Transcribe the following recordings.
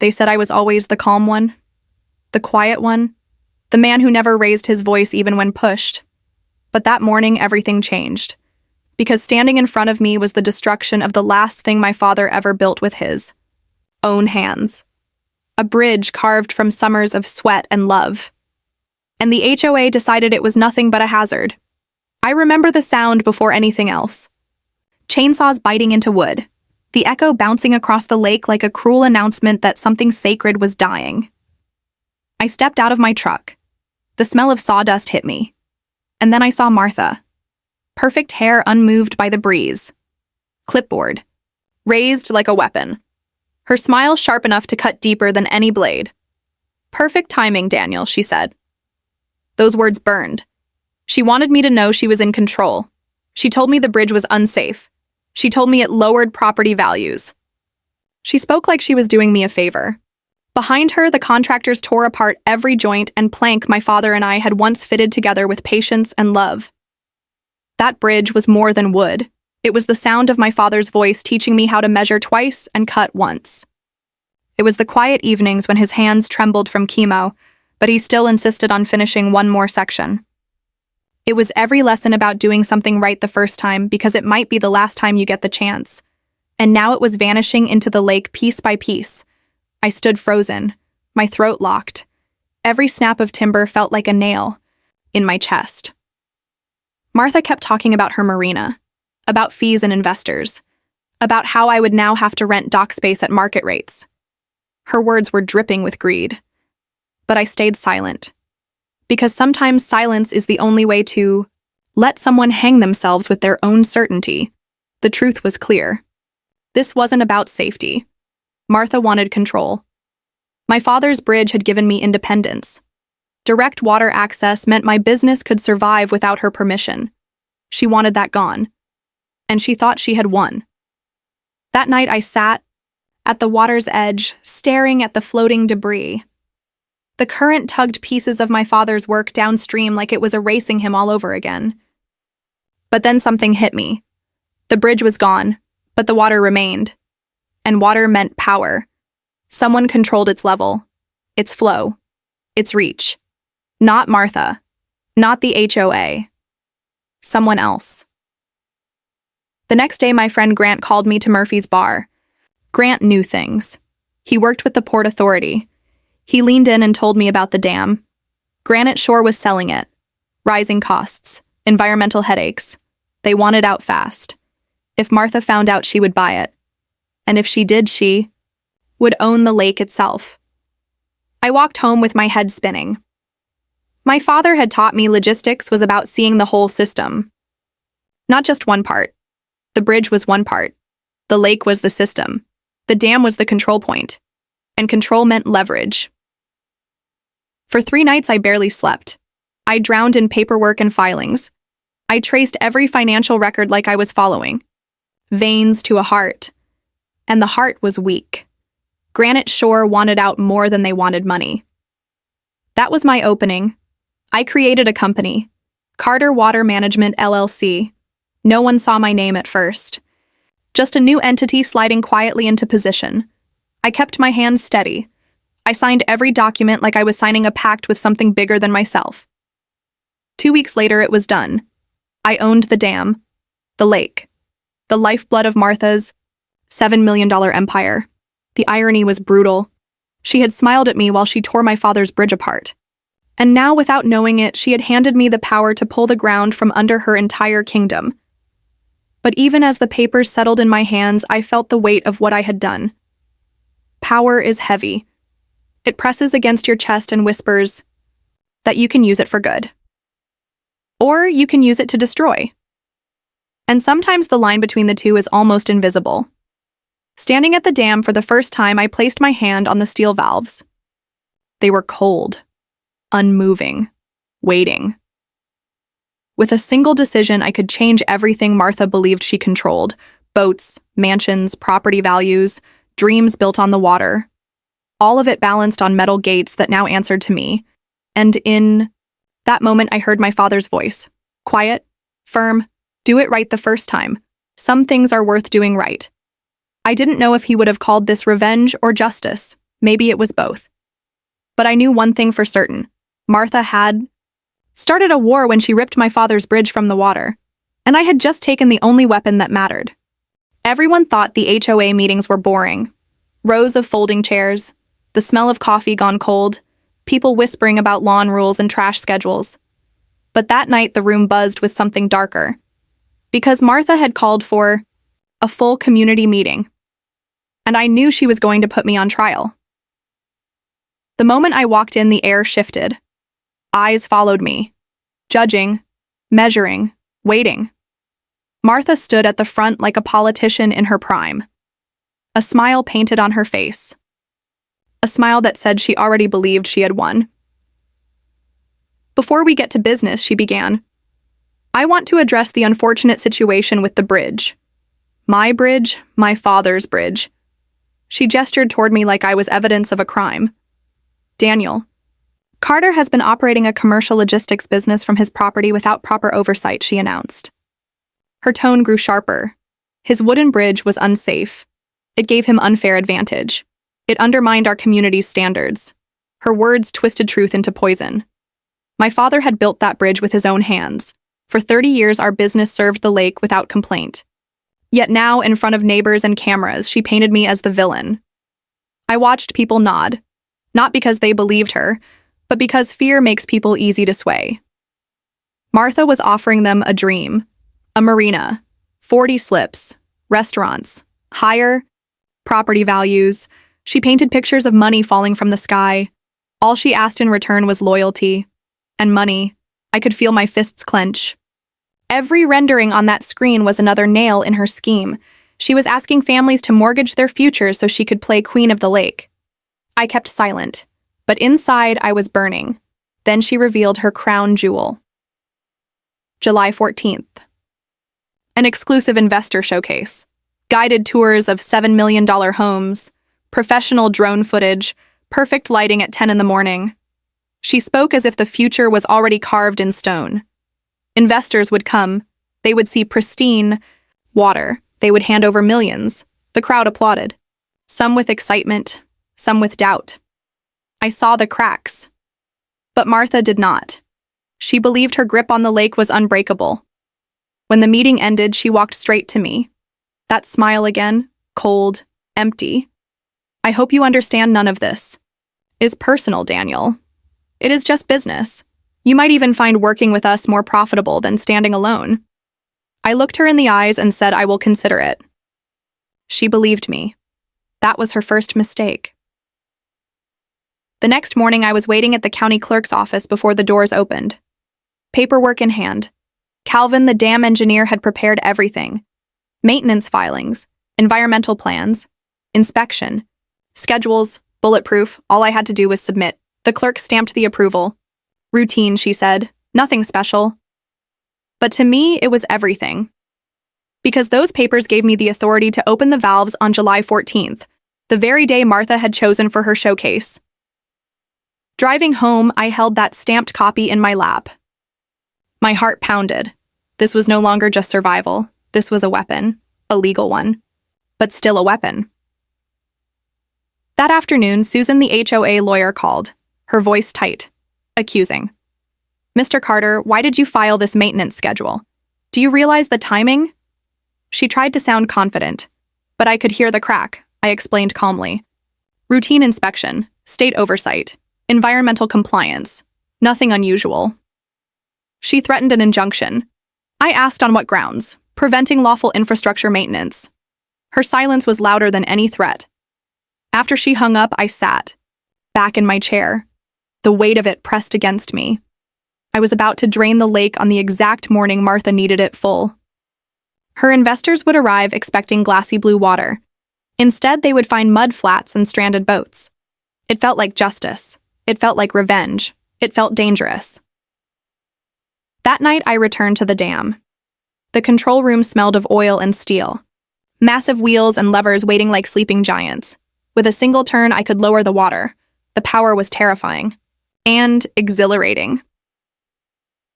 They said I was always the calm one, the quiet one, the man who never raised his voice even when pushed. But that morning, everything changed. Because standing in front of me was the destruction of the last thing my father ever built with his own hands. A bridge carved from summers of sweat and love. And the HOA decided it was nothing but a hazard. I remember the sound before anything else. Chainsaws biting into wood, the echo bouncing across the lake like a cruel announcement that something sacred was dying. I stepped out of my truck. The smell of sawdust hit me. And then I saw Martha. Perfect hair unmoved by the breeze. Clipboard. Raised like a weapon. Her smile sharp enough to cut deeper than any blade. "Perfect timing, Daniel," she said. Those words burned. She wanted me to know she was in control. She told me the bridge was unsafe. She told me it lowered property values. She spoke like she was doing me a favor. Behind her, the contractors tore apart every joint and plank my father and I had once fitted together with patience and love. That bridge was more than wood. It was the sound of my father's voice teaching me how to measure twice and cut once. It was the quiet evenings when his hands trembled from chemo, but he still insisted on finishing one more section. It was every lesson about doing something right the first time because it might be the last time you get the chance. And now it was vanishing into the lake piece by piece. I stood frozen, my throat locked. Every snap of timber felt like a nail in my chest. Martha kept talking about her marina, about fees and investors, about how I would now have to rent dock space at market rates. Her words were dripping with greed. But I stayed silent. Because sometimes silence is the only way to let someone hang themselves with their own certainty. The truth was clear. This wasn't about safety. Martha wanted control. My father's bridge had given me independence. Direct water access meant my business could survive without her permission. She wanted that gone. And she thought she had won. That night I sat at the water's edge, staring at the floating debris. The current tugged pieces of my father's work downstream like it was erasing him all over again. But then something hit me. The bridge was gone, but the water remained. And water meant power. Someone controlled its level, its flow, its reach. Not Martha, not the HOA. Someone else. The next day, my friend Grant called me to Murphy's bar. Grant knew things. He worked with the Port Authority. He leaned in and told me about the dam. Granite Shore was selling it. Rising costs, environmental headaches. They wanted out fast. If Martha found out, she would buy it. And if she did, she would own the lake itself. I walked home with my head spinning. My father had taught me logistics was about seeing the whole system. Not just one part. The bridge was one part. The lake was the system. The dam was the control point. And control meant leverage. For 3 nights, I barely slept. I drowned in paperwork and filings. I traced every financial record like I was following. Veins to a heart. And the heart was weak. Granite Shore wanted out more than they wanted money. That was my opening. I created a company, Carter Water Management LLC. No one saw my name at first. Just a new entity sliding quietly into position. I kept my hands steady. I signed every document like I was signing a pact with something bigger than myself. 2 weeks later, it was done. I owned the dam, the lake, the lifeblood of Martha's $7 million empire. The irony was brutal. She had smiled at me while she tore my father's bridge apart. And now, without knowing it, she had handed me the power to pull the ground from under her entire kingdom. But even as the papers settled in my hands, I felt the weight of what I had done. Power is heavy. It presses against your chest and whispers that you can use it for good. Or you can use it to destroy. And sometimes the line between the two is almost invisible. Standing at the dam for the first time, I placed my hand on the steel valves. They were cold, unmoving, waiting. With a single decision, I could change everything Martha believed she controlled: boats, mansions, property values, dreams built on the water. All of it balanced on metal gates that now answered to me. And in that moment, I heard my father's voice. Quiet, firm, do it right the first time. Some things are worth doing right. I didn't know if he would have called this revenge or justice, Maybe it was both. But I knew one thing for certain. Martha had started a war when she ripped my father's bridge from the water, and I had just taken the only weapon that mattered. Everyone thought the HOA meetings were boring. Rows of folding chairs, the smell of coffee gone cold, people whispering about lawn rules and trash schedules. But that night the room buzzed with something darker, because Martha had called for a full community meeting, and I knew she was going to put me on trial. The moment I walked in, the air shifted. Eyes followed me, judging, measuring, waiting. Martha stood at the front like a politician in her prime. A smile painted on her face. A smile that said she already believed she had won. Before we get to business, she began, I want to address the unfortunate situation with the bridge. My bridge, my father's bridge. She gestured toward me like I was evidence of a crime. Daniel. Carter has been operating a commercial logistics business from his property without proper oversight, she announced. Her tone grew sharper. His wooden bridge was unsafe. It gave him unfair advantage. It undermined our community's standards. Her words twisted truth into poison. My father had built that bridge with his own hands. For 30 years, our business served the lake without complaint. Yet now, in front of neighbors and cameras, she painted me as the villain. I watched people nod, not because they believed her, but because fear makes people easy to sway. Martha was offering them a dream. A marina, 40 slips, restaurants, higher property values. She painted pictures of money falling from the sky. All she asked in return was loyalty. And money. I could feel my fists clench. Every rendering on that screen was another nail in her scheme. She was asking families to mortgage their futures so she could play Queen of the Lake. I kept silent, but inside I was burning. Then she revealed her crown jewel. July 14th. An exclusive investor showcase. Guided tours of $7 million homes. Professional drone footage. Perfect lighting at 10 in the morning. She spoke as if the future was already carved in stone. Investors would come. They would see pristine water. They would hand over millions. The crowd applauded. Some with excitement, some with doubt. I saw the cracks. But Martha did not. She believed her grip on the lake was unbreakable. When the meeting ended, she walked straight to me. That smile again, cold, empty. I hope you understand none of this is personal, Daniel. It is just business. You might even find working with us more profitable than standing alone. I looked her in the eyes and said, I will consider it. She believed me. That was her first mistake. The next morning, I was waiting at the county clerk's office before the doors opened. Paperwork in hand. Calvin, the dam engineer, had prepared everything. Maintenance filings, environmental plans, inspection, schedules, bulletproof. All I had to do was submit. The clerk stamped the approval. Routine, she said. Nothing special. But to me, it was everything. Because those papers gave me the authority to open the valves on July 14th, the very day Martha had chosen for her showcase. Driving home, I held that stamped copy in my lap. My heart pounded. This was no longer just survival. This was a weapon, a legal one, but still a weapon. That afternoon, Susan, the HOA lawyer, called, her voice tight, accusing. Mr. Carter, why did you file this maintenance schedule? Do you realize the timing? She tried to sound confident, but I could hear the crack, I explained calmly. Routine inspection, state oversight, environmental compliance, nothing unusual. She threatened an injunction. I asked on what grounds, preventing lawful infrastructure maintenance. Her silence was louder than any threat. After she hung up, I sat, back in my chair. The weight of it pressed against me. I was about to drain the lake on the exact morning Martha needed it full. Her investors would arrive expecting glassy blue water. Instead, they would find mud flats and stranded boats. It felt like justice. It felt like revenge. It felt dangerous. That night, I returned to the dam. The control room smelled of oil and steel. Massive wheels and levers waiting like sleeping giants. With a single turn, I could lower the water. The power was terrifying. And exhilarating.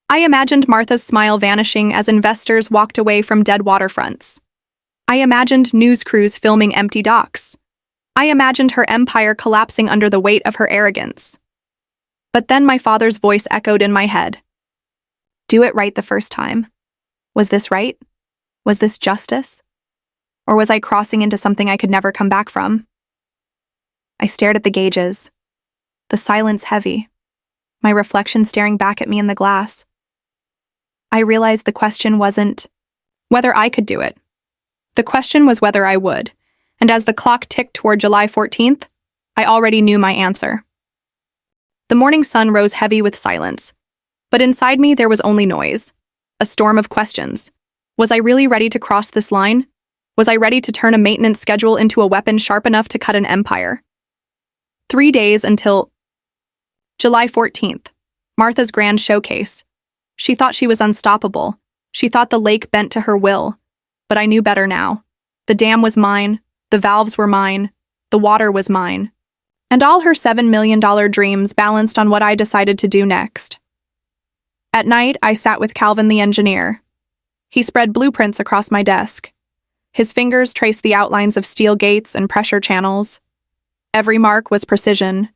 I imagined Martha's smile vanishing as investors walked away from dead waterfronts. I imagined news crews filming empty docks. I imagined her empire collapsing under the weight of her arrogance. But then my father's voice echoed in my head. Do it right the first time. Was this right? Was this justice? Or was I crossing into something I could never come back from? I stared at the gauges, the silence heavy, my reflection staring back at me in the glass. I realized the question wasn't whether I could do it. The question was whether I would, and as the clock ticked toward July 14th, I already knew my answer. The morning sun rose heavy with silence, but inside me there was only noise, a storm of questions. Was I really ready to cross this line? Was I ready to turn a maintenance schedule into a weapon sharp enough to cut an empire? 3 days until July 14th, Martha's grand showcase. She thought she was unstoppable. She thought the lake bent to her will. But I knew better now. The dam was mine, the valves were mine, the water was mine. And all her $7 million dreams balanced on what I decided to do next. At night, I sat with Calvin the engineer. He spread blueprints across my desk. His fingers traced the outlines of steel gates and pressure channels. Every mark was precision.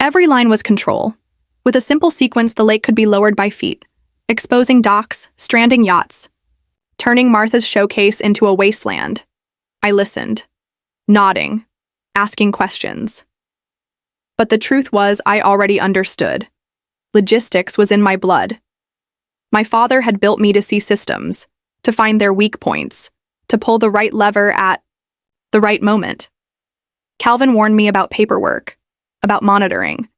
Every line was control. With a simple sequence, the lake could be lowered by feet, exposing docks, stranding yachts, turning Martha's showcase into a wasteland. I listened, nodding, asking questions. But the truth was, I already understood. Logistics was in my blood. My father had built me to see systems, to find their weak points, to pull the right lever at the right moment. Calvin warned me about paperwork, about monitoring,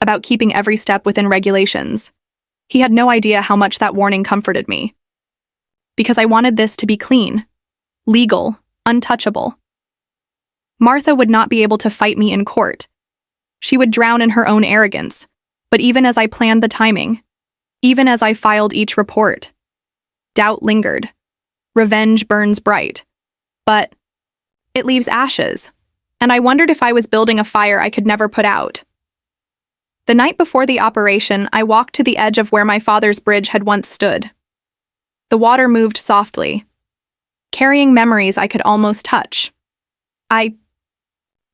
about keeping every step within regulations. He had no idea how much that warning comforted me. Because I wanted this to be clean, legal, untouchable. Martha would not be able to fight me in court. She would drown in her own arrogance. But even as I planned the timing, even as I filed each report, doubt lingered. Revenge burns bright. But it leaves ashes. And I wondered if I was building a fire I could never put out. The night before the operation, I walked to the edge of where my father's bridge had once stood. The water moved softly, carrying memories I could almost touch. I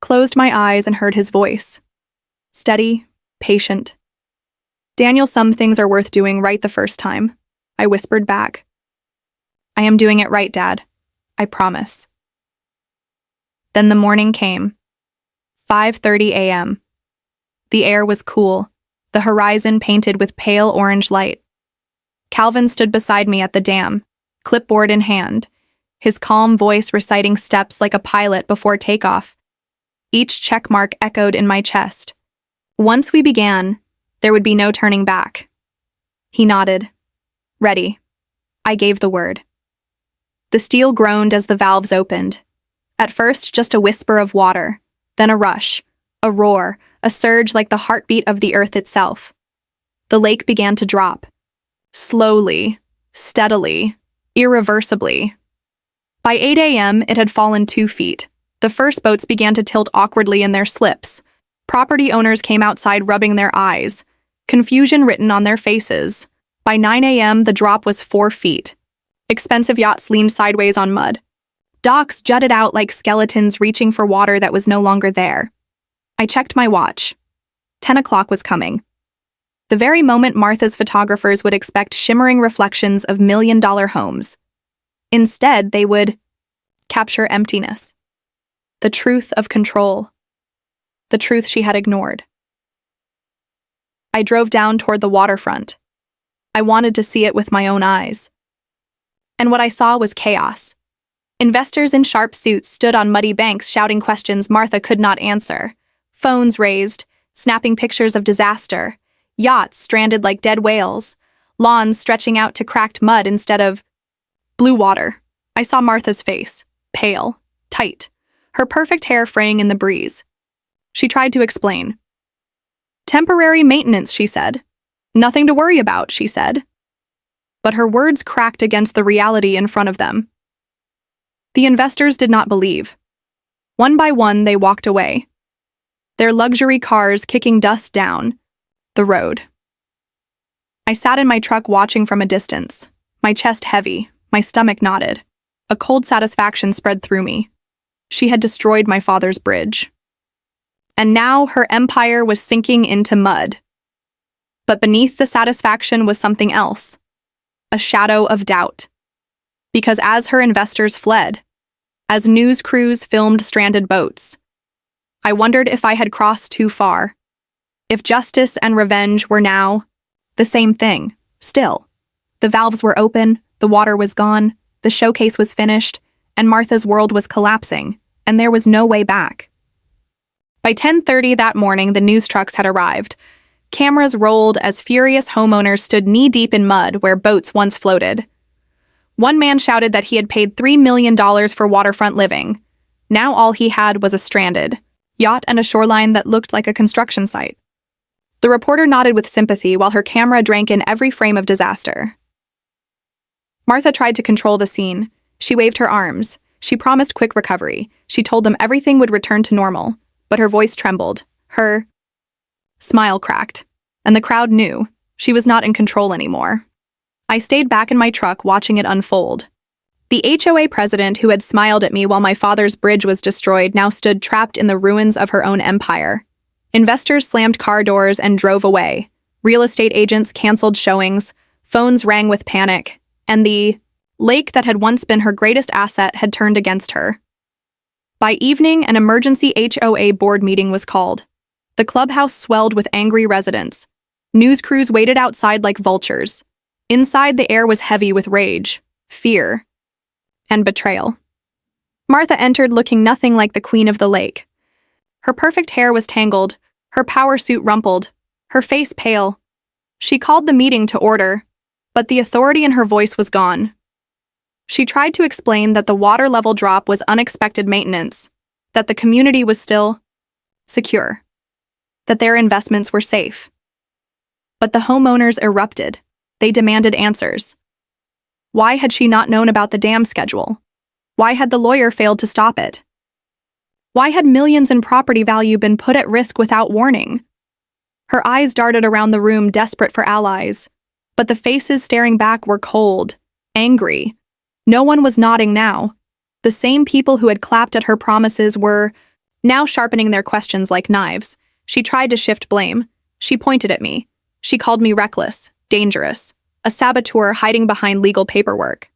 closed my eyes and heard his voice. Steady, patient. Daniel, some things are worth doing right the first time, I whispered back. I am doing it right, Dad. I promise. Then the morning came. 5:30 a.m. The air was cool, the horizon painted with pale orange light. Calvin stood beside me at the dam, clipboard in hand, his calm voice reciting steps like a pilot before takeoff. Each checkmark echoed in my chest. Once we began, there would be no turning back. He nodded. Ready. I gave the word. The steel groaned as the valves opened. At first, just a whisper of water, then a rush, a roar, a surge like the heartbeat of the earth itself. The lake began to drop. Slowly, steadily, irreversibly. By 8 a.m., it had fallen 2 feet. The first boats began to tilt awkwardly in their slips. Property owners came outside rubbing their eyes, confusion written on their faces. By 9 a.m., the drop was 4 feet. Expensive yachts leaned sideways on mud. Docks jutted out like skeletons reaching for water that was no longer there. I checked my watch. 10 o'clock was coming. The very moment Martha's photographers would expect shimmering reflections of million-dollar homes. Instead, they would capture emptiness. The truth of control. The truth she had ignored. I drove down toward the waterfront. I wanted to see it with my own eyes. And what I saw was chaos. Investors in sharp suits stood on muddy banks shouting questions Martha could not answer. Phones raised, snapping pictures of disaster. Yachts stranded like dead whales. Lawns stretching out to cracked mud instead of blue water. I saw Martha's face, pale, tight, her perfect hair fraying in the breeze. She tried to explain. Temporary maintenance, she said. Nothing to worry about, she said. But her words cracked against the reality in front of them. The investors did not believe. One by one, they walked away. Their luxury cars kicking dust down the road. I sat in my truck watching from a distance, my chest heavy, my stomach knotted. A cold satisfaction spread through me. She had destroyed my father's bridge. and now her empire was sinking into mud. But beneath the satisfaction was something else, a shadow of doubt. Because as her investors fled, as news crews filmed stranded boats, I wondered if I had crossed too far, if justice and revenge were now the same thing, still. The valves were open, the water was gone, the showcase was finished, and Martha's world was collapsing, and there was no way back. By 10:30 that morning, the news trucks had arrived. Cameras rolled as furious homeowners stood knee-deep in mud where boats once floated. One man shouted that he had paid $3 million for waterfront living. Now all he had was a stranded yacht and a shoreline that looked like a construction site. The reporter nodded with sympathy while her camera drank in every frame of disaster. Martha tried to control the scene. She waved her arms. She promised quick recovery. She told them everything would return to normal, but her voice trembled. Her smile cracked, and the crowd knew she was not in control anymore. I stayed back in my truck watching it unfold. The HOA president who had smiled at me while my father's bridge was destroyed now stood trapped in the ruins of her own empire. Investors slammed car doors and drove away. Real estate agents canceled showings. Phones rang with panic, and the lake that had once been her greatest asset had turned against her. By evening, an emergency HOA board meeting was called. The clubhouse swelled with angry residents. News crews waited outside like vultures. Inside, the air was heavy with rage, fear, and betrayal. Martha entered looking nothing like the queen of the lake. Her perfect hair was tangled, her power suit rumpled, her face pale. She called the meeting to order, but the authority in her voice was gone. She tried to explain that the water level drop was unexpected maintenance, that the community was still secure, that their investments were safe. But the homeowners erupted. They demanded answers. Why had she not known about the dam schedule? Why had the lawyer failed to stop it? Why had millions in property value been put at risk without warning? Her eyes darted around the room, desperate for allies, but the faces staring back were cold, angry. No one was nodding now. The same people who had clapped at her promises were now sharpening their questions like knives. She tried to shift blame. She pointed at me. She called me reckless, dangerous, a saboteur hiding behind legal paperwork.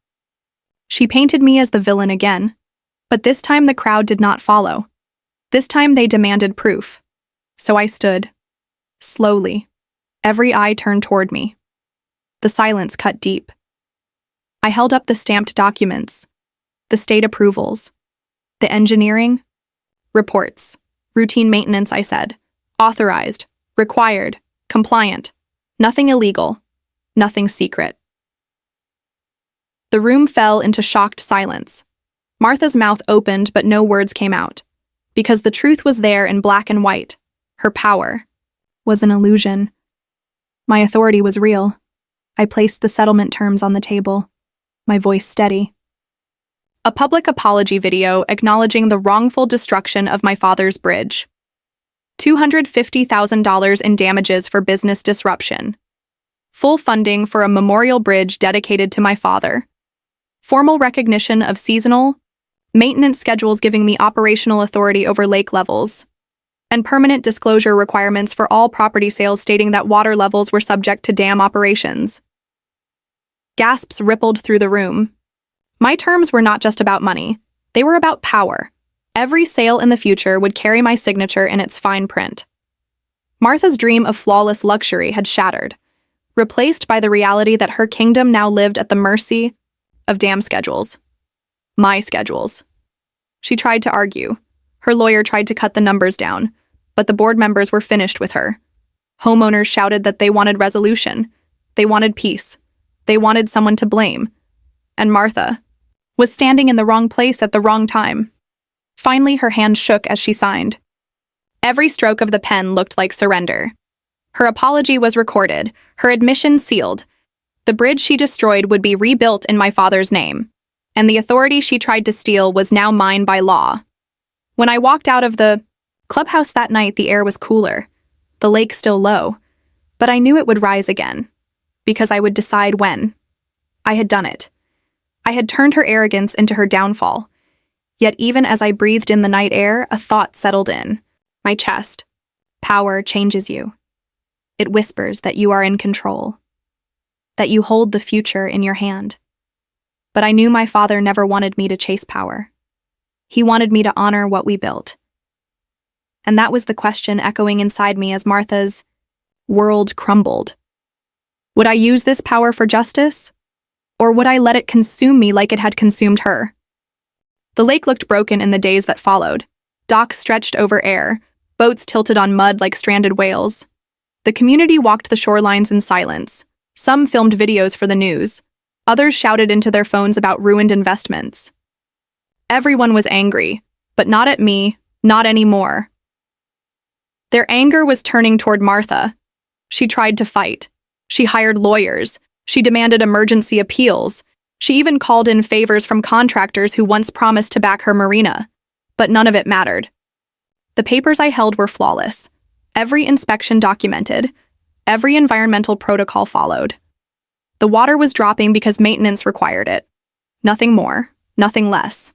She painted me as the villain again. But this time the crowd did not follow. This time they demanded proof. So I stood. Slowly. Every eye turned toward me. The silence cut deep. I held up the stamped documents, the state approvals, the engineering, reports, routine maintenance, I said. Authorized, required, compliant. Nothing illegal, nothing secret. The room fell into shocked silence. Martha's mouth opened, but no words came out. Because the truth was there in black and white. Her power was an illusion. My authority was real. I placed the settlement terms on the table, my voice steady. A public apology video acknowledging the wrongful destruction of my father's bridge. $250,000 in damages for business disruption. Full funding for a memorial bridge dedicated to my father. Formal recognition of seasonal maintenance schedules giving me operational authority over lake levels, and permanent disclosure requirements for all property sales stating that water levels were subject to dam operations. Gasps rippled through the room. My terms were not just about money. They were about power. Every sale in the future would carry my signature in its fine print. Martha's dream of flawless luxury had shattered, replaced by the reality that her kingdom now lived at the mercy of dam schedules. My schedules. She tried to argue. Her lawyer tried to cut the numbers down, but the board members were finished with her. Homeowners shouted that they wanted resolution. They wanted peace. They wanted someone to blame. And Martha was standing in the wrong place at the wrong time. Finally, her hand shook as she signed. Every stroke of the pen looked like surrender. Her apology was recorded, her admission sealed. The bridge she destroyed would be rebuilt in my father's name, and the authority she tried to steal was now mine by law. When I walked out of the clubhouse that night, the air was cooler, the lake still low, but I knew it would rise again, because I would decide when. I had done it. I had turned her arrogance into her downfall. Yet even as I breathed in the night air, a thought settled in. My chest. Power changes you. It whispers that you are in control, that you hold the future in your hand. But I knew my father never wanted me to chase power. He wanted me to honor what we built. And that was the question echoing inside me as Martha's world crumbled. Would I use this power for justice? Or would I let it consume me like it had consumed her? The lake looked broken in the days that followed. Docks stretched over air, boats tilted on mud like stranded whales. The community walked the shorelines in silence. Some filmed videos for the news. Others shouted into their phones about ruined investments. Everyone was angry, but not at me, not anymore. Their anger was turning toward Martha. She tried to fight. She hired lawyers. She demanded emergency appeals. She even called in favors from contractors who once promised to back her marina. But none of it mattered. The papers I held were flawless. Every inspection documented. Every environmental protocol followed. The water was dropping because maintenance required it. Nothing more, nothing less.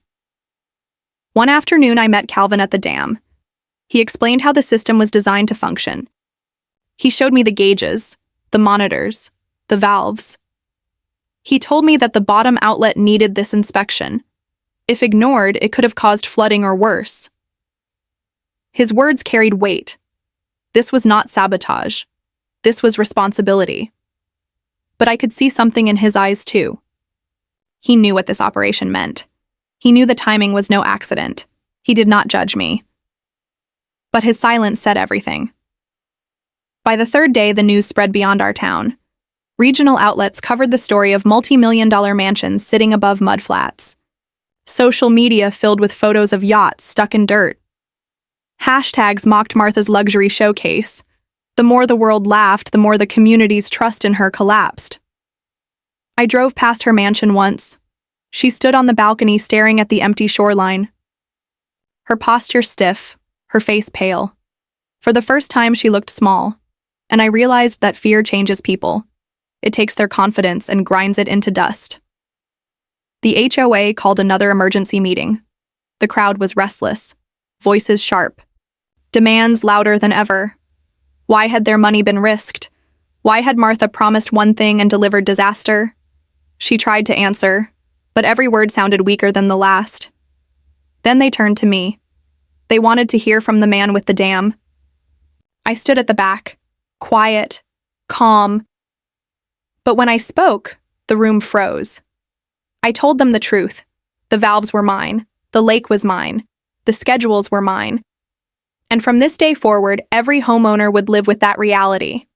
One afternoon, I met Calvin at the dam. He explained how the system was designed to function. He showed me the gauges, the monitors, the valves. He told me that the bottom outlet needed this inspection. If ignored, it could have caused flooding or worse. His words carried weight. This was not sabotage. This was responsibility. But I could see something in his eyes, too. He knew what this operation meant. He knew the timing was no accident. He did not judge me. But his silence said everything. By the third day, the news spread beyond our town. Regional outlets covered the story of multi-million-dollar mansions sitting above mudflats. Social media filled with photos of yachts stuck in dirt. Hashtags mocked Martha's luxury showcase. The more the world laughed, the more the community's trust in her collapsed. I drove past her mansion once. She stood on the balcony staring at the empty shoreline. Her posture stiff, her face pale. For the first time, she looked small, and I realized that fear changes people. It takes their confidence and grinds it into dust. The HOA called another emergency meeting. The crowd was restless, voices sharp, demands louder than ever. Why had their money been risked? Why had Martha promised one thing and delivered disaster? She tried to answer, but every word sounded weaker than the last. Then they turned to me. They wanted to hear from the man with the dam. I stood at the back, quiet, calm. But when I spoke, the room froze. I told them the truth. The valves were mine. The lake was mine. The schedules were mine. And from this day forward, every homeowner would live with that reality.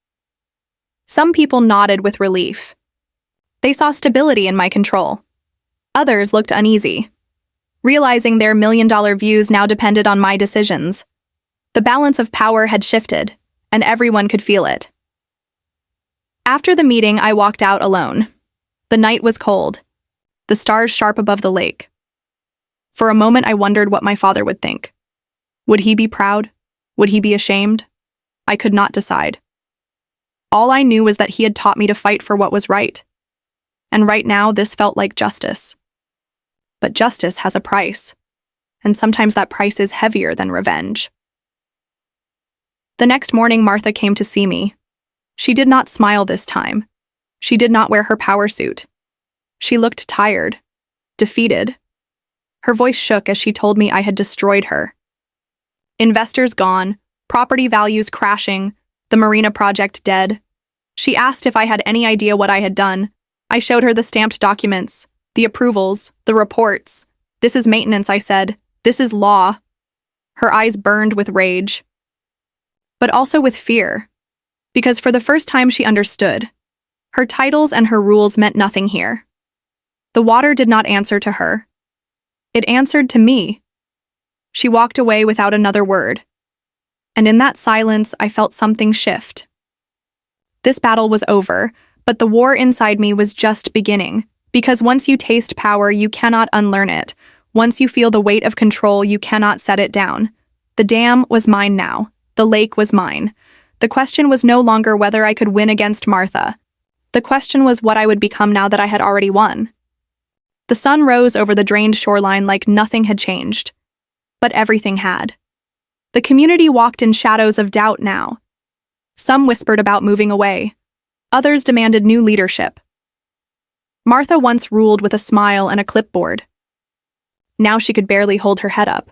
Some people nodded with relief. They saw stability in my control. Others looked uneasy, realizing their million-dollar views now depended on my decisions. The balance of power had shifted, and everyone could feel it. After the meeting, I walked out alone. The night was cold, the stars sharp above the lake. For a moment, I wondered what my father would think. Would he be proud? Would he be ashamed? I could not decide. All I knew was that he had taught me to fight for what was right. And right now, this felt like justice. But justice has a price, and sometimes that price is heavier than revenge. The next morning, Martha came to see me. She did not smile this time. She did not wear her power suit. She looked tired, defeated. Her voice shook as she told me I had destroyed her. Investors gone, property values crashing, the marina project dead. She asked if I had any idea what I had done. I showed her the stamped documents, the approvals, the reports. This is maintenance, I said. This is law. Her eyes burned with rage, but also with fear, because for the first time she understood. Her titles and her rules meant nothing here. The water did not answer to her. It answered to me. She walked away without another word. And in that silence, I felt something shift. This battle was over, but the war inside me was just beginning, because once you taste power, you cannot unlearn it. Once you feel the weight of control, you cannot set it down. The dam was mine now. The lake was mine. The question was no longer whether I could win against Martha. The question was what I would become now that I had already won. The sun rose over the drained shoreline like nothing had changed. But everything had. The community walked in shadows of doubt now. Some whispered about moving away. Others demanded new leadership. Martha once ruled with a smile and a clipboard. Now she could barely hold her head up.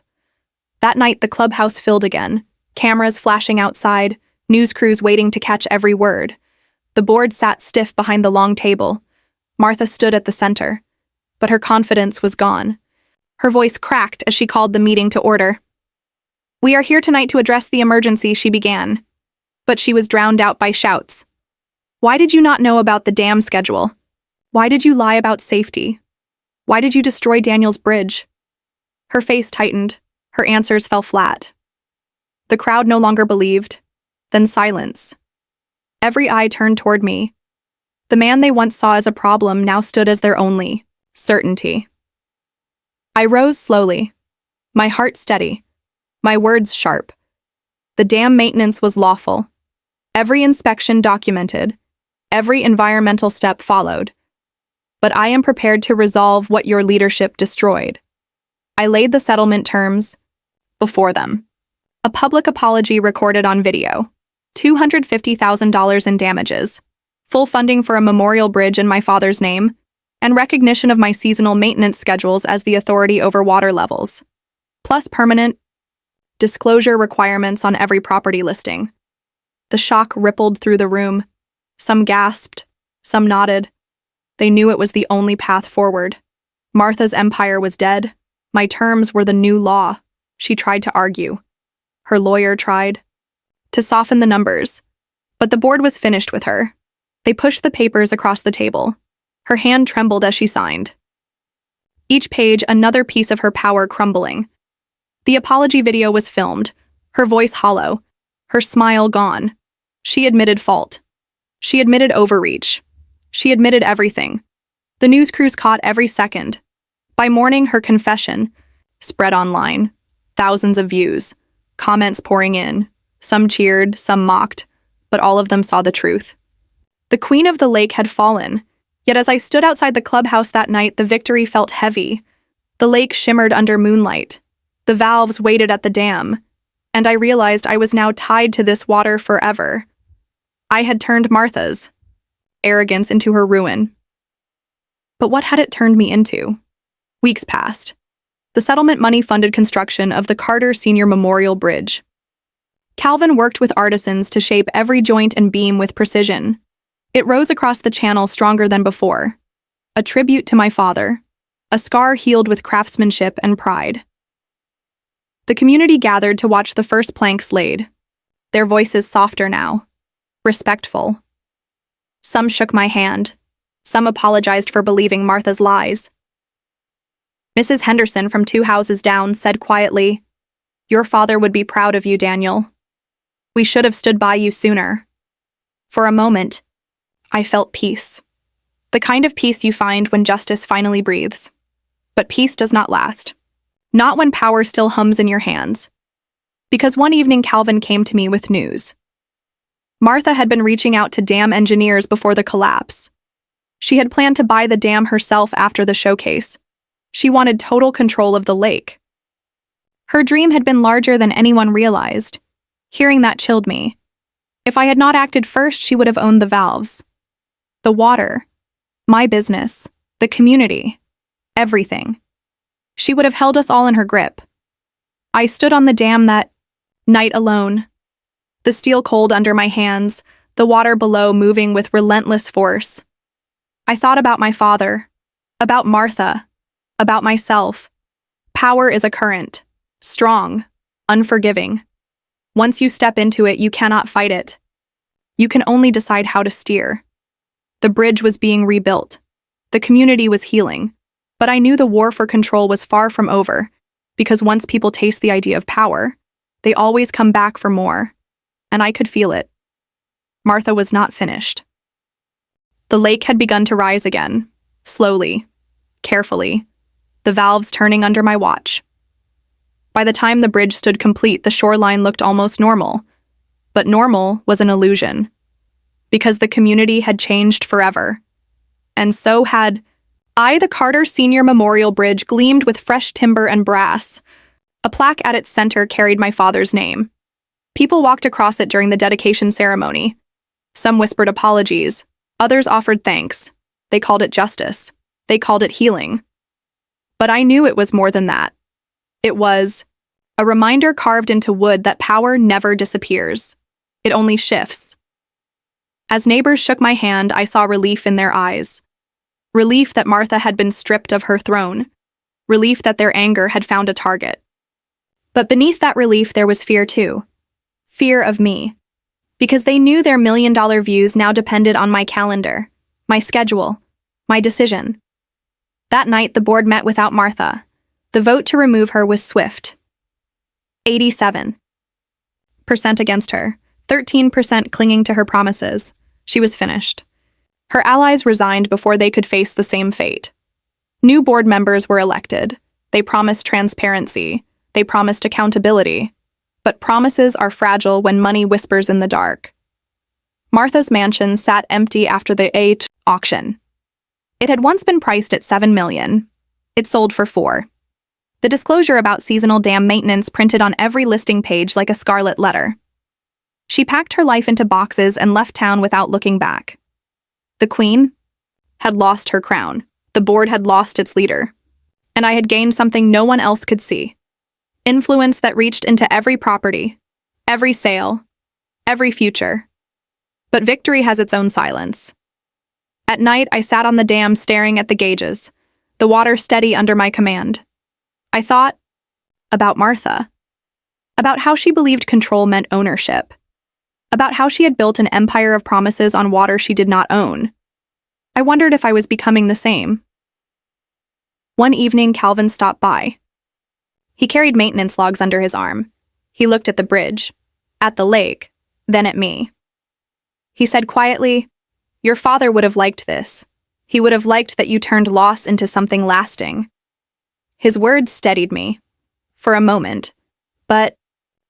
That night, the clubhouse filled again, cameras flashing outside, news crews waiting to catch every word. The board sat stiff behind the long table. Martha stood at the center, but her confidence was gone. Her voice cracked as she called the meeting to order. "We are here tonight to address the emergency," she began. But she was drowned out by shouts. "Why did you not know about the dam schedule? Why did you lie about safety? Why did you destroy Daniel's bridge?" Her face tightened. Her answers fell flat. The crowd no longer believed. Then silence. Every eye turned toward me. The man they once saw as a problem now stood as their only certainty. I rose slowly, my heart steady, my words sharp. The dam maintenance was lawful. Every inspection documented. Every environmental step followed. But I am prepared to resolve what your leadership destroyed. I laid the settlement terms before them. A public apology recorded on video. $250,000 in damages. Full funding for a memorial bridge in my father's name, and recognition of my seasonal maintenance schedules as the authority over water levels. Plus permanent disclosure requirements on every property listing. The shock rippled through the room. Some gasped, some nodded. They knew it was the only path forward. Martha's empire was dead. My terms were the new law. She tried to argue. Her lawyer tried to soften the numbers. But the board was finished with her. They pushed the papers across the table. Her hand trembled as she signed. Each page, another piece of her power crumbling. The apology video was filmed, her voice hollow, her smile gone. She admitted fault. She admitted overreach. She admitted everything. The news crews caught every second. By morning, her confession spread online. Thousands of views, comments pouring in. Some cheered, some mocked, but all of them saw the truth. The queen of the lake had fallen, yet as I stood outside the clubhouse that night, the victory felt heavy. The lake shimmered under moonlight. The valves waited at the dam, and I realized I was now tied to this water forever. I had turned Martha's arrogance into her ruin. But what had it turned me into? Weeks passed. The settlement money funded construction of the Carter Senior Memorial Bridge. Calvin worked with artisans to shape every joint and beam with precision. It rose across the channel stronger than before. A tribute to my father. A scar healed with craftsmanship and pride. The community gathered to watch the first planks laid. Their voices softer now. Respectful. Some shook my hand. Some apologized for believing Martha's lies. Mrs. Henderson from 2 houses down said quietly, "Your father would be proud of you, Daniel. We should have stood by you sooner." For a moment, I felt peace. The kind of peace you find when justice finally breathes. But peace does not last. Not when power still hums in your hands. Because one evening Calvin came to me with news. Martha had been reaching out to dam engineers before the collapse. She had planned to buy the dam herself after the showcase. She wanted total control of the lake. Her dream had been larger than anyone realized. Hearing that chilled me. If I had not acted first, she would have owned the valves. The water. My business. The community. Everything. She would have held us all in her grip. I stood on the dam that night alone. The steel cold under my hands, the water below moving with relentless force. I thought about my father, about Martha, about myself. Power is a current, strong, unforgiving. Once you step into it, you cannot fight it. You can only decide how to steer. The bridge was being rebuilt. The community was healing. But I knew the war for control was far from over, because once people taste the idea of power, they always come back for more. And I could feel it. Martha was not finished. The lake had begun to rise again, slowly, carefully, the valves turning under my watch. By the time the bridge stood complete, the shoreline looked almost normal. But normal was an illusion, because the community had changed forever. And so had I. The Carter Senior Memorial Bridge gleamed with fresh timber and brass. A plaque at its center carried my father's name. People walked across it during the dedication ceremony. Some whispered apologies. Others offered thanks. They called it justice. They called it healing. But I knew it was more than that. It was a reminder carved into wood that power never disappears. It only shifts. As neighbors shook my hand, I saw relief in their eyes. Relief that Martha had been stripped of her throne. Relief that their anger had found a target. But beneath that relief, there was fear too. Fear of me. Because they knew their million-dollar views now depended on my calendar, my schedule, my decision. That night, the board met without Martha. The vote to remove her was swift. 87% against her, 13% clinging to her promises. She was finished. Her allies resigned before they could face the same fate. New board members were elected. They promised transparency. They promised accountability. But promises are fragile when money whispers in the dark. Martha's mansion sat empty after the HOA auction. It had once been priced at $7 million. It sold for $4 million. The disclosure about seasonal dam maintenance printed on every listing page like a scarlet letter. She packed her life into boxes and left town without looking back. The queen had lost her crown. The board had lost its leader. And I had gained something no one else could see. Influence that reached into every property, every sale, every future. But victory has its own silence. At night, I sat on the dam staring at the gauges, the water steady under my command. I thought about Martha, about how she believed control meant ownership, about how she had built an empire of promises on water she did not own. I wondered if I was becoming the same. One evening, Calvin stopped by. He carried maintenance logs under his arm. He looked at the bridge, at the lake, then at me. He said quietly, "Your father would have liked this. He would have liked that you turned loss into something lasting." His words steadied me. For a moment. But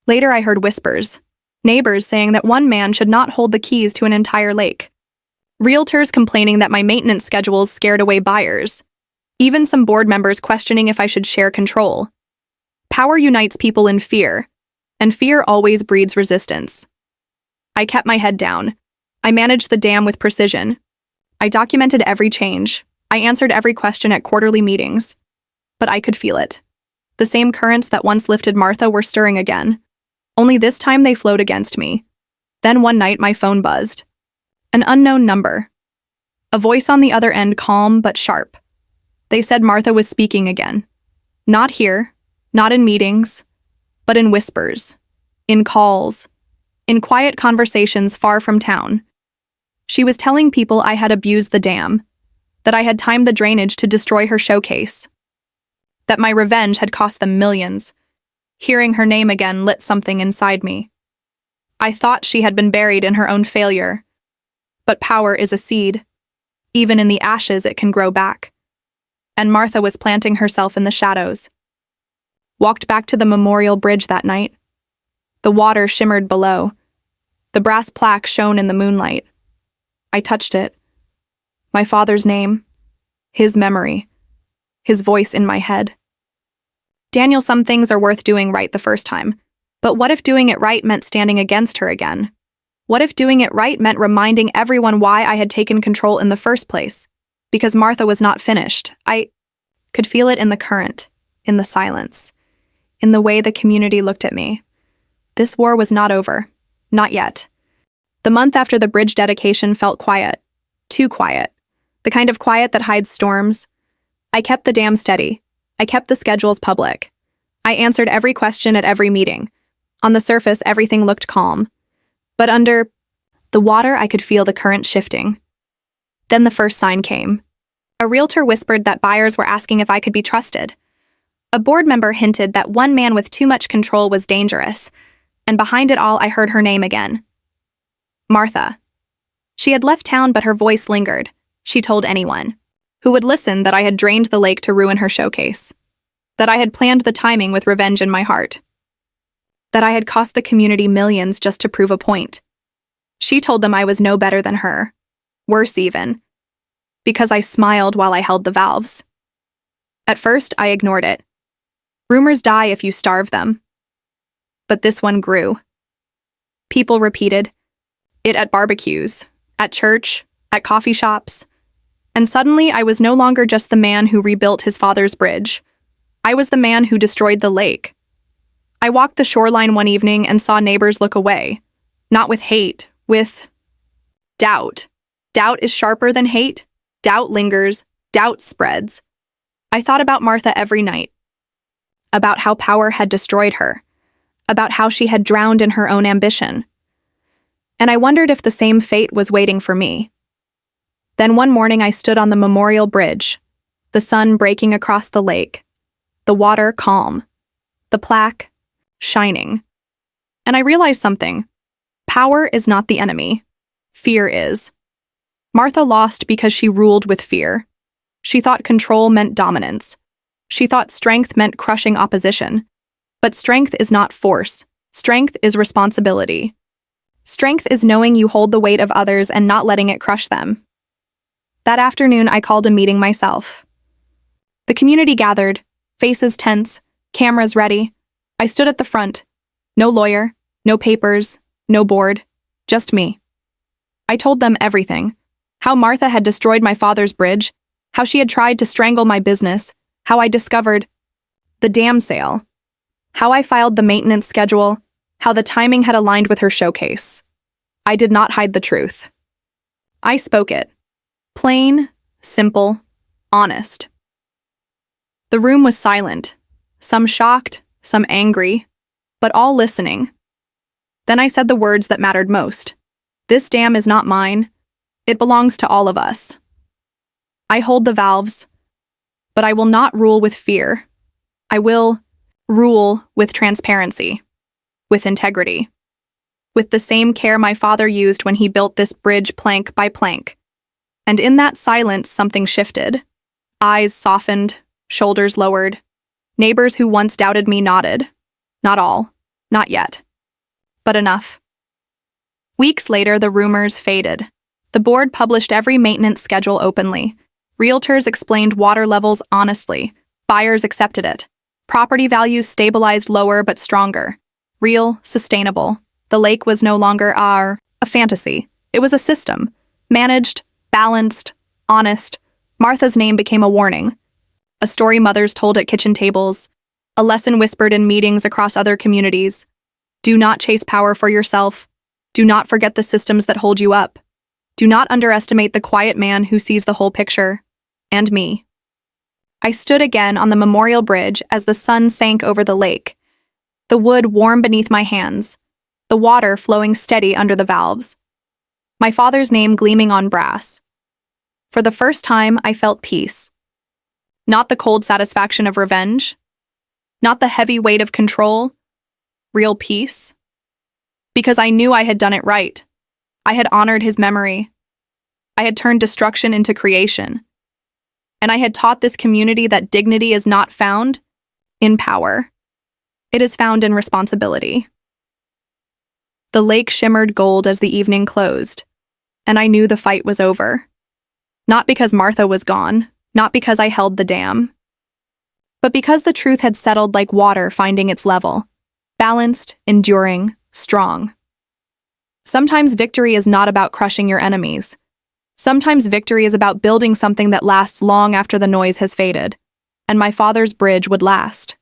later I heard whispers. Neighbors saying that one man should not hold the keys to an entire lake. Realtors complaining that my maintenance schedules scared away buyers. Even some board members questioning if I should share control. Power unites people in fear, and fear always breeds resistance. I kept my head down. I managed the dam with precision. I documented every change. I answered every question at quarterly meetings. But I could feel it. The same currents that once lifted Martha were stirring again. Only this time they flowed against me. Then one night my phone buzzed. An unknown number. A voice on the other end, calm but sharp. They said Martha was speaking again. Not here, not in meetings, but in whispers, in calls, in quiet conversations far from town. She was telling people I had abused the dam, that I had timed the drainage to destroy her showcase, that my revenge had cost them millions. Hearing her name again lit something inside me. I thought she had been buried in her own failure. But power is a seed. Even in the ashes, it can grow back. And Martha was planting herself in the shadows. Walked back to the memorial bridge that night. The water shimmered below. The brass plaque shone in the moonlight. I touched it. My father's name. His memory. His voice in my head. Daniel, some things are worth doing right the first time. But what if doing it right meant standing against her again? What if doing it right meant reminding everyone why I had taken control in the first place? Because Martha was not finished. I could feel it in the current, in the silence, in the way the community looked at me. This war was not over. Not yet. The month after the bridge dedication felt quiet. Too quiet. The kind of quiet that hides storms. I kept the dam steady. I kept the schedules public. I answered every question at every meeting. On the surface, everything looked calm. But under the water, I could feel the current shifting. Then the first sign came. A realtor whispered that buyers were asking if I could be trusted. A board member hinted that one man with too much control was dangerous. And behind it all, I heard her name again. Martha. She had left town, but her voice lingered. She told anyone who would listen that I had drained the lake to ruin her showcase, that I had planned the timing with revenge in my heart, that I had cost the community millions just to prove a point. She told them I was no better than her, worse even, because I smiled while I held the valves. At first, I ignored it. Rumors die if you starve them. But this one grew. People repeated it at barbecues, at church, at coffee shops. And suddenly I was no longer just the man who rebuilt his father's bridge. I was the man who destroyed the lake. I walked the shoreline one evening and saw neighbors look away. Not with hate, with doubt. Doubt is sharper than hate. Doubt lingers. Doubt spreads. I thought about Martha every night. About how power had destroyed her. About how she had drowned in her own ambition. And I wondered if the same fate was waiting for me. Then one morning I stood on the memorial bridge, the sun breaking across the lake, the water calm, the plaque shining. And I realized something. Power is not the enemy. Fear is. Martha lost because she ruled with fear. She thought control meant dominance. She thought strength meant crushing opposition. But strength is not force. Strength is responsibility. Strength is knowing you hold the weight of others and not letting it crush them. That afternoon, I called a meeting myself. The community gathered, faces tense, cameras ready. I stood at the front. No lawyer, no papers, no board, just me. I told them everything. How Martha had destroyed my father's bridge, how she had tried to strangle my business, how I discovered the dam sale, how I filed the maintenance schedule, how the timing had aligned with her showcase. I did not hide the truth. I spoke it. Plain, simple, honest. The room was silent, some shocked, some angry, but all listening. Then I said the words that mattered most. This dam is not mine. It belongs to all of us. I hold the valves, but I will not rule with fear. I will rule with transparency, with integrity, with the same care my father used when he built this bridge plank by plank. And in that silence, something shifted. Eyes softened, shoulders lowered. Neighbors who once doubted me nodded. Not all, not yet, but enough. Weeks later, the rumors faded. The board published every maintenance schedule openly. Realtors explained water levels honestly. Buyers accepted it. Property values stabilized lower but stronger. Real, sustainable. The lake was no longer a fantasy. It was a system. Managed, balanced, honest. Martha's name became a warning. A story mothers told at kitchen tables. A lesson whispered in meetings across other communities. Do not chase power for yourself. Do not forget the systems that hold you up. Do not underestimate the quiet man who sees the whole picture. And me. I stood again on the memorial bridge as the sun sank over the lake. The wood warm beneath my hands. The water flowing steady under the valves. My father's name gleaming on brass. For the first time, I felt peace. Not the cold satisfaction of revenge. Not the heavy weight of control. Real peace. Because I knew I had done it right. I had honored his memory. I had turned destruction into creation. And I had taught this community that dignity is not found in power. It is found in responsibility. The lake shimmered gold as the evening closed, and I knew the fight was over. Not because Martha was gone, not because I held the dam, but because the truth had settled like water finding its level, balanced, enduring, strong. Sometimes victory is not about crushing your enemies. Sometimes victory is about building something that lasts long after the noise has faded, and my father's bridge would last.